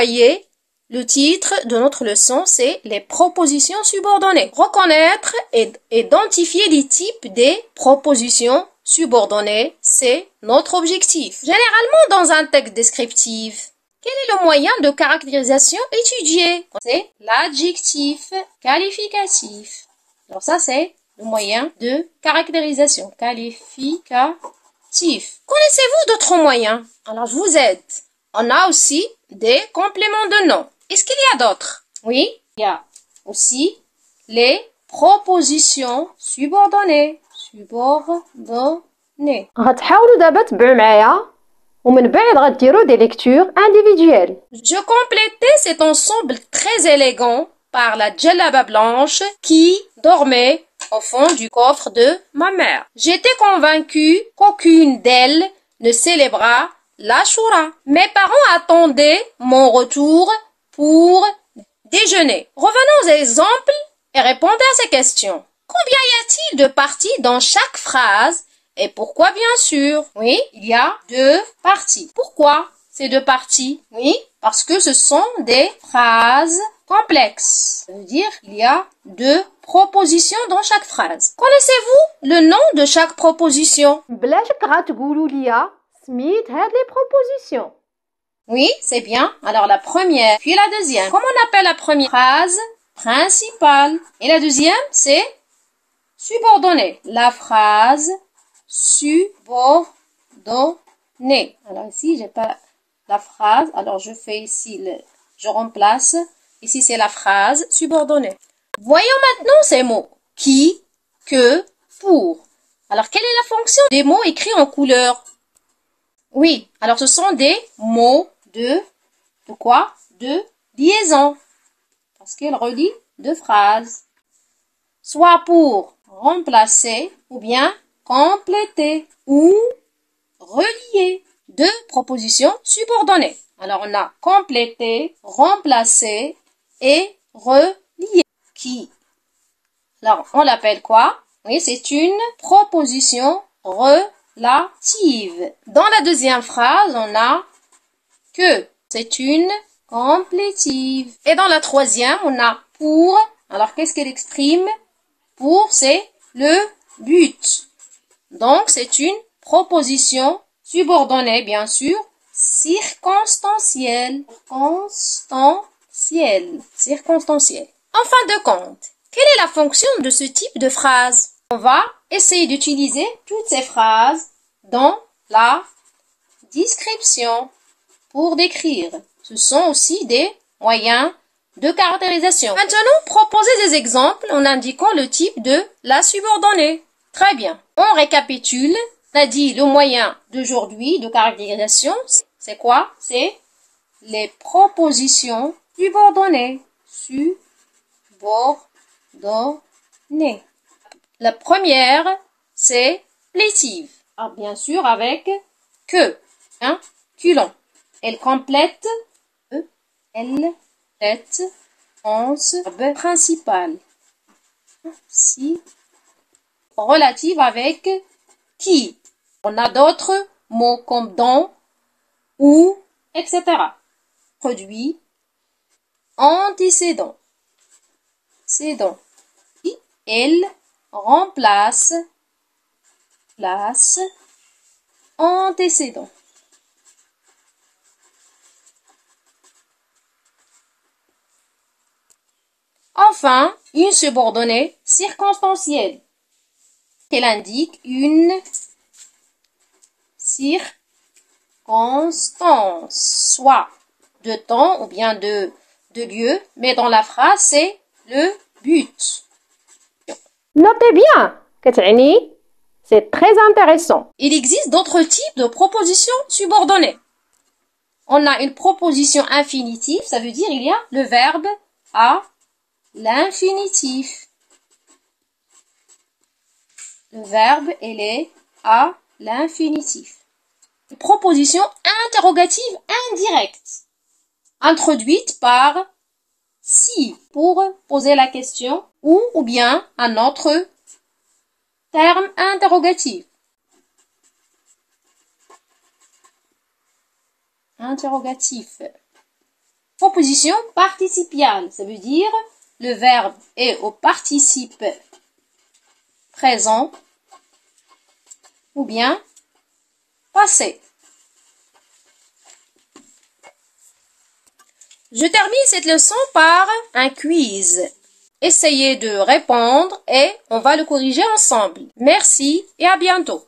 voyez, le titre de notre leçon, c'est les propositions subordonnées. Reconnaître et identifier les types des propositions subordonnées, c'est notre objectif. Généralement, dans un texte descriptif, quel est le moyen de caractérisation étudié? C'est l'adjectif qualificatif. Alors ça, c'est le moyen de caractérisation qualificatif. Connaissez-vous d'autres moyens? Alors, je vous aide. On a aussi des compléments de nom. Est-ce qu'il y a d'autres? Oui, il y a aussi les propositions subordonnées. غتحاولوا دابا تبعوا معايا ومن بعد غديروا des lectures individuelles. Je complétais cet ensemble très élégant par la djellaba blanche qui dormait au fond du coffre de ma mère. J'étais convaincue qu'aucune d'elles ne célébra l'Ashura. Mes parents attendaient mon retour pour déjeuner. Revenons aux exemples et répondez à ces questions. Combien y a-t-il de parties dans chaque phrase et pourquoi bien sûr? Oui, il y a 2 parties. Pourquoi ces 2 parties? Oui, parce que ce sont des phrases complexes. Ça veut dire qu'il y a 2 propositions dans chaque phrase. Connaissez-vous le nom de chaque proposition? بلاش غتقولوا ليا سميت هاد les propositions. Oui, c'est bien. Alors la première, puis la deuxième. Comment on appelle la première phrase? Principale. Et la deuxième, c'est subordonnée. La phrase subordonnée. Alors ici, j'ai pas la phrase. Alors je fais ici je remplace. Ici, c'est la phrase subordonnée. Voyons maintenant ces mots. Qui, que, pour. Alors, quelle est la fonction des mots écrits en couleur? Oui, alors ce sont des mots de quoi? De liaison. Parce qu'ils relient 2 phrases. Soit pour remplacer ou bien compléter ou relier 2 propositions subordonnées. Alors, on a complété, remplacé et relié. Qui? Alors, on l'appelle quoi? Oui, c'est une proposition relative. Dans la deuxième phrase, on a que. C'est une complétive. Et dans la troisième, on a pour. Alors, qu'est-ce qu'elle exprime? Pour, c'est le but. Donc, c'est une proposition subordonnée, bien sûr, circonstancielle. Circonstancielle. En fin de compte, quelle est la fonction de ce type de phrase? On va essayer d'utiliser toutes ces phrases dans la description pour décrire. Ce sont aussi des moyens de caractérisation. Maintenant, proposez des exemples en indiquant le type de la subordonnée. Très bien. On récapitule. On a dit le moyen d'aujourd'hui de caractérisation. C'est quoi? C'est les propositions subordonnées. Subordonnées. La première, c'est plétive. Alors, bien sûr, avec que. Culon. Elle complète. Elle complète. Verbe principal. Si. Relative avec qui. On a d'autres mots comme dans, ou, etc. Produit. Antécédent. Cédant. Elle remplace. Place. Antécédent. Enfin, une subordonnée circonstancielle. Elle indique une circonstance, soit de temps ou bien de lieu, mais dans la phrase, c'est le but. Notez bien, كتعني c'est très intéressant. Il existe d'autres types de propositions subordonnées. On a une proposition infinitive, ça veut dire il y a le verbe à l'infinitif. Le verbe, il est à l'infinitif. Une proposition interrogative indirecte, introduite par si pour poser la question ou bien un autre terme interrogatif. Interrogatif. Proposition participiale, ça veut dire le verbe est au participe présent ou bien passé. Je termine cette leçon par un quiz. Essayez de répondre et on va le corriger ensemble. Merci et à bientôt.